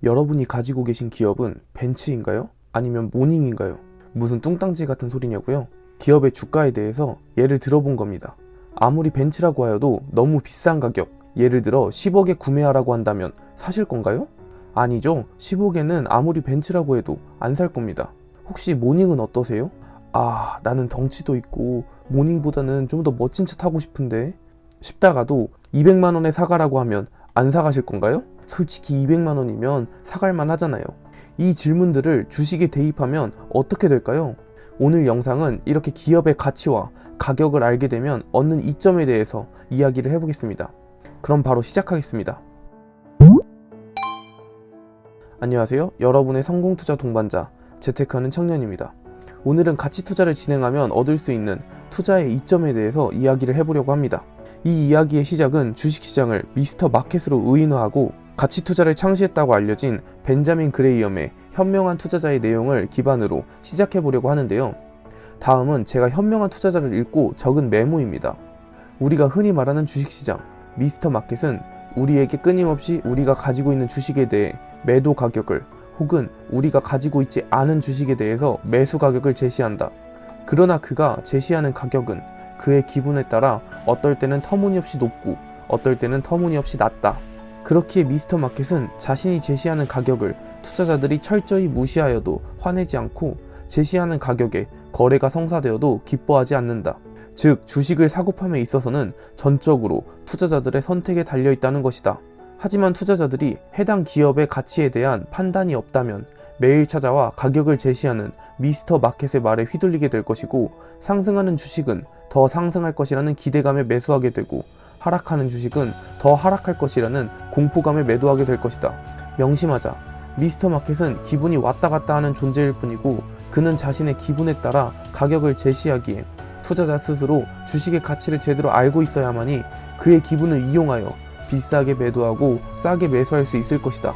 여러분이 가지고 계신 기업은 벤츠인가요? 아니면 모닝인가요? 무슨 뚱땅지 같은 소리냐고요? 기업의 주가에 대해서 예를 들어본 겁니다. 아무리 벤츠라고 하여도 너무 비싼 가격, 예를 들어 10억에 구매하라고 한다면 사실 건가요? 아니죠. 10억에는 아무리 벤츠라고 해도 안 살 겁니다. 혹시 모닝은 어떠세요? 나는 덩치도 있고 모닝보다는 좀 더 멋진 차 타고 싶은데 싶다가도 200만원에 사가라고 하면 안 사가실 건가요? 솔직히 200만원이면 사갈만 하잖아요. 이 질문들을 주식에 대입하면 어떻게 될까요? 오늘 영상은 이렇게 기업의 가치와 가격을 알게 되면 얻는 이점에 대해서 이야기를 해보겠습니다. 그럼 바로 시작하겠습니다. 안녕하세요. 여러분의 성공투자 동반자 재테크하는 청년입니다. 오늘은 가치 투자를 진행하면 얻을 수 있는 투자의 이점에 대해서 이야기를 해보려고 합니다. 이 이야기의 시작은 주식시장을 미스터 마켓으로 의인화하고 가치 투자를 창시했다고 알려진 벤자민 그레이엄의 현명한 투자자의 내용을 기반으로 시작해보려고 하는데요. 다음은 제가 현명한 투자자를 읽고 적은 메모입니다. 우리가 흔히 말하는 주식시장, 미스터 마켓은 우리에게 끊임없이 우리가 가지고 있는 주식에 대해 매도 가격을 혹은 우리가 가지고 있지 않은 주식에 대해서 매수 가격을 제시한다. 그러나 그가 제시하는 가격은 그의 기분에 따라 어떨 때는 터무니없이 높고 어떨 때는 터무니없이 낮다. 그렇기에 미스터 마켓은 자신이 제시하는 가격을 투자자들이 철저히 무시하여도 화내지 않고 제시하는 가격에 거래가 성사되어도 기뻐하지 않는다. 즉, 주식을 사고 팜에 있어서는 전적으로 투자자들의 선택에 달려있다는 것이다. 하지만 투자자들이 해당 기업의 가치에 대한 판단이 없다면 매일 찾아와 가격을 제시하는 미스터 마켓의 말에 휘둘리게 될 것이고, 상승하는 주식은 더 상승할 것이라는 기대감에 매수하게 되고 하락하는 주식은 더 하락할 것이라는 공포감에 매도하게 될 것이다. 명심하자. 미스터 마켓은 기분이 왔다 갔다 하는 존재일 뿐이고 그는 자신의 기분에 따라 가격을 제시하기에 투자자 스스로 주식의 가치를 제대로 알고 있어야만이 그의 기분을 이용하여 비싸게 매도하고 싸게 매수할 수 있을 것이다.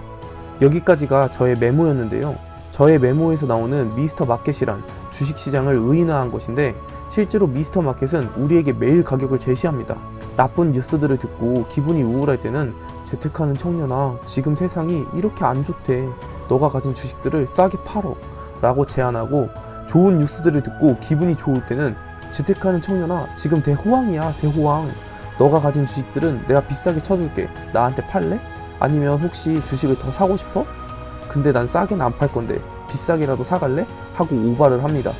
여기까지가 저의 메모였는데요. 저의 메모에서 나오는 미스터 마켓이란 주식시장을 의인화한 것인데, 실제로 미스터 마켓은 우리에게 매일 가격을 제시합니다. 나쁜 뉴스들을 듣고 기분이 우울할 때는 재테크하는 청년아, 지금 세상이 이렇게 안 좋대. 너가 가진 주식들을 싸게 팔어 라고 제안하고, 좋은 뉴스들을 듣고 기분이 좋을 때는 재테크하는 청년아, 지금 대호황이야, 대호황. 너가 가진 주식들은 내가 비싸게 쳐줄게. 나한테 팔래? 아니면 혹시 주식을 더 사고 싶어? 근데 난 싸게는 안 팔 건데 비싸게라도 사갈래? 하고 오바를 합니다.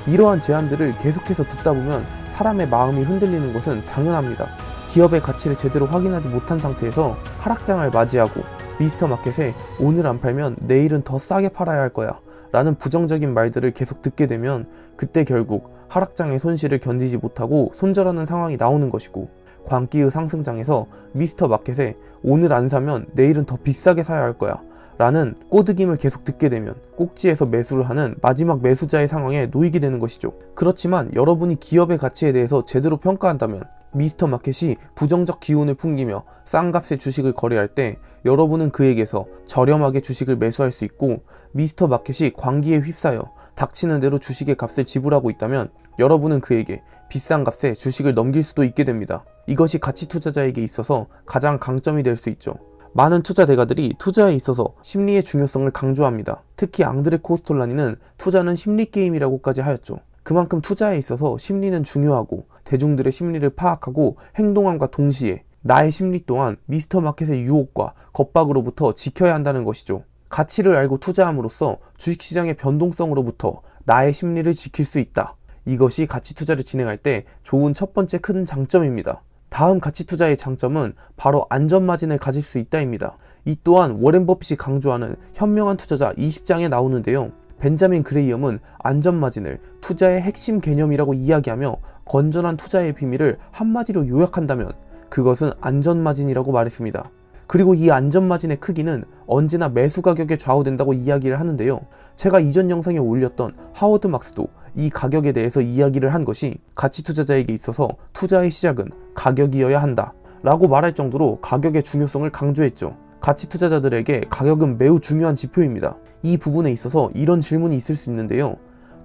이러한 제안들을 계속해서 듣다 보면 사람의 마음이 흔들리는 것은 당연합니다. 기업의 가치를 제대로 확인하지 못한 상태에서 하락장을 맞이하고 미스터 마켓에 오늘 안 팔면 내일은 더 싸게 팔아야 할 거야 라는 부정적인 말들을 계속 듣게 되면 그때 결국 하락장의 손실을 견디지 못하고 손절하는 상황이 나오는 것이고, 광기의 상승장에서 미스터 마켓에 오늘 안 사면 내일은 더 비싸게 사야 할 거야 라는 꼬드김을 계속 듣게 되면 꼭지에서 매수를 하는 마지막 매수자의 상황에 놓이게 되는 것이죠. 그렇지만 여러분이 기업의 가치에 대해서 제대로 평가한다면 미스터 마켓이 부정적 기운을 풍기며 싼 값의 주식을 거래할 때 여러분은 그에게서 저렴하게 주식을 매수할 수 있고, 미스터 마켓이 광기에 휩싸여 닥치는 대로 주식의 값을 지불하고 있다면 여러분은 그에게 비싼 값에 주식을 넘길 수도 있게 됩니다. 이것이 가치 투자자에게 있어서 가장 강점이 될 수 있죠. 많은 투자 대가들이 투자에 있어서 심리의 중요성을 강조합니다. 특히 앙드레 코스톨라니는 투자는 심리 게임이라고까지 하였죠. 그만큼 투자에 있어서 심리는 중요하고 대중들의 심리를 파악하고 행동함과 동시에 나의 심리 또한 미스터 마켓의 유혹과 겁박으로부터 지켜야 한다는 것이죠. 가치를 알고 투자함으로써 주식시장의 변동성으로부터 나의 심리를 지킬 수 있다. 이것이 가치 투자를 진행할 때 좋은 첫 번째 큰 장점입니다. 다음 가치 투자의 장점은 바로 안전마진을 가질 수 있다입니다. 이 또한 워렌 버핏이 강조하는 현명한 투자자 20장에 나오는데요. 벤자민 그레이엄은 안전마진을 투자의 핵심 개념이라고 이야기하며 건전한 투자의 비밀을 한마디로 요약한다면 그것은 안전마진이라고 말했습니다. 그리고 이 안전마진의 크기는 언제나 매수 가격에 좌우된다고 이야기를 하는데요. 제가 이전 영상에 올렸던 하워드 막스도 이 가격에 대해서 이야기를 한 것이 가치 투자자에게 있어서 투자의 시작은 가격이어야 한다 라고 말할 정도로 가격의 중요성을 강조했죠. 가치 투자자들에게 가격은 매우 중요한 지표입니다. 이 부분에 있어서 이런 질문이 있을 수 있는데요.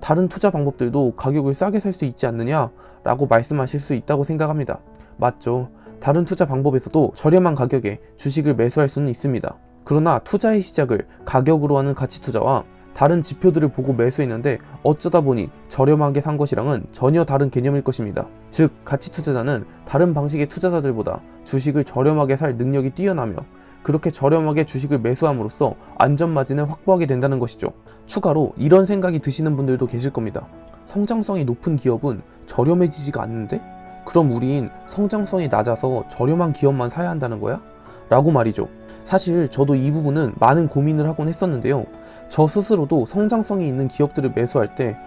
다른 투자 방법들도 가격을 싸게 살 수 있지 않느냐 라고 말씀하실 수 있다고 생각합니다. 맞죠. 다른 투자 방법에서도 저렴한 가격에 주식을 매수할 수는 있습니다. 그러나 투자의 시작을 가격으로 하는 가치 투자와 다른 지표들을 보고 매수했는데 어쩌다 보니 저렴하게 산 것이랑은 전혀 다른 개념일 것입니다. 즉, 가치 투자자는 다른 방식의 투자자들보다 주식을 저렴하게 살 능력이 뛰어나며 그렇게 저렴하게 주식을 매수함으로써 안전마진을 확보하게 된다는 것이죠. 추가로 이런 생각이 드시는 분들도 계실 겁니다. 성장성이 높은 기업은 저렴해지지가 않는데? 그럼 우린 성장성이 낮아서 저렴한 기업만 사야 한다는 거야? 라고 말이죠. 사실 저도 이 부분은 많은 고민을 하곤 했었는데요. 저 스스로도 성장성이 있는 기업들을 매수할 때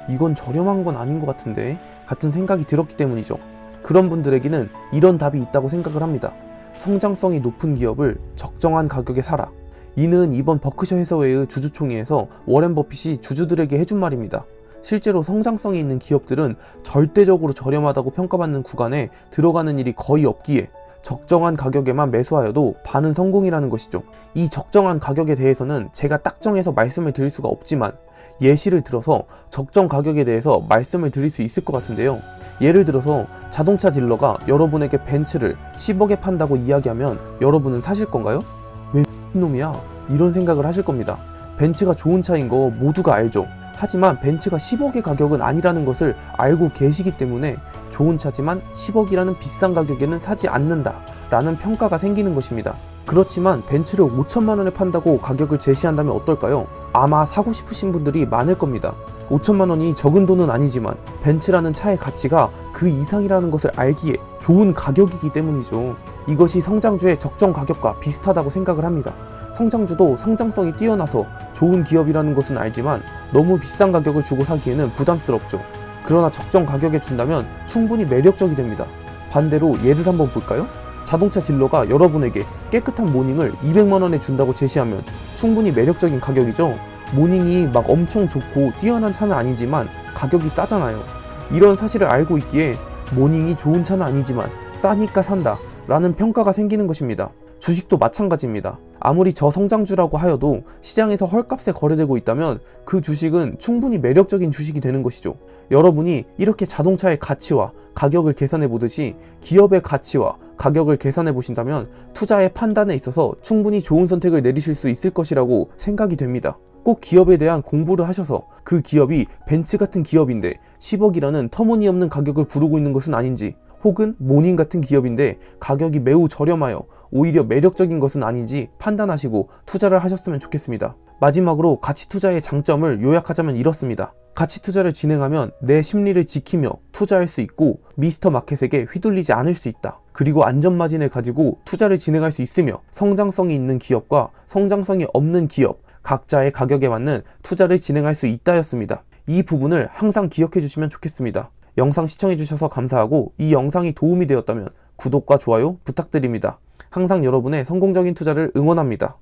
이건 저렴한 건 아닌 것 같은데 같은 생각이 들었기 때문이죠. 그런 분들에게는 이런 답이 있다고 생각을 합니다. 성장성이 높은 기업을 적정한 가격에 사라. 이는 이번 버크셔 해서웨이의 주주총회에서 워렌 버핏이 주주들에게 해준 말입니다. 실제로 성장성이 있는 기업들은 절대적으로 저렴하다고 평가받는 구간에 들어가는 일이 거의 없기에 적정한 가격에만 매수하여도 반은 성공이라는 것이죠. 이 적정한 가격에 대해서는 제가 딱 정해서 말씀을 드릴 수가 없지만 예시를 들어서 적정 가격에 대해서 말씀을 드릴 수 있을 것 같은데요. 예를 들어서 자동차 딜러가 여러분에게 벤츠를 10억에 판다고 이야기하면 여러분은 사실 건가요? 왜 놈이야? 이런 생각을 하실 겁니다. 벤츠가 좋은 차인 거 모두가 알죠. 하지만 벤츠가 10억의 가격은 아니라는 것을 알고 계시기 때문에 좋은 차지만 10억이라는 비싼 가격에는 사지 않는다 라는 평가가 생기는 것입니다. 그렇지만 벤츠를 5천만 원에 판다고 가격을 제시한다면 어떨까요? 아마 사고 싶으신 분들이 많을 겁니다. 5천만 원이 적은 돈은 아니지만 벤츠라는 차의 가치가 그 이상이라는 것을 알기에 좋은 가격이기 때문이죠. 이것이 성장주의 적정 가격과 비슷하다고 생각을 합니다. 성장주도 성장성이 뛰어나서 좋은 기업이라는 것은 알지만 너무 비싼 가격을 주고 사기에는 부담스럽죠. 그러나 적정 가격에 준다면 충분히 매력적이 됩니다. 반대로 예를 한번 볼까요? 자동차 딜러가 여러분에게 깨끗한 모닝을 200만 원에 준다고 제시하면 충분히 매력적인 가격이죠. 모닝이 막 엄청 좋고 뛰어난 차는 아니지만 가격이 싸잖아요. 이런 사실을 알고 있기에 모닝이 좋은 차는 아니지만 싸니까 산다 라는 평가가 생기는 것입니다. 주식도 마찬가지입니다. 아무리 저성장주라고 하여도 시장에서 헐값에 거래되고 있다면 그 주식은 충분히 매력적인 주식이 되는 것이죠. 여러분이 이렇게 자동차의 가치와 가격을 계산해 보듯이 기업의 가치와 가격을 계산해 보신다면 투자의 판단에 있어서 충분히 좋은 선택을 내리실 수 있을 것이라고 생각이 됩니다. 꼭 기업에 대한 공부를 하셔서 그 기업이 벤츠 같은 기업인데 10억이라는 터무니없는 가격을 부르고 있는 것은 아닌지, 혹은 모닝 같은 기업인데 가격이 매우 저렴하여 오히려 매력적인 것은 아닌지 판단하시고 투자를 하셨으면 좋겠습니다. 마지막으로 가치 투자의 장점을 요약하자면 이렇습니다. 가치 투자를 진행하면 내 심리를 지키며 투자할 수 있고 미스터 마켓에게 휘둘리지 않을 수 있다. 그리고 안전마진을 가지고 투자를 진행할 수 있으며 성장성이 있는 기업과 성장성이 없는 기업 각자의 가격에 맞는 투자를 진행할 수 있다였습니다. 이 부분을 항상 기억해 주시면 좋겠습니다. 영상 시청해 주셔서 감사하고 이 영상이 도움이 되었다면 구독과 좋아요 부탁드립니다. 항상 여러분의 성공적인 투자를 응원합니다.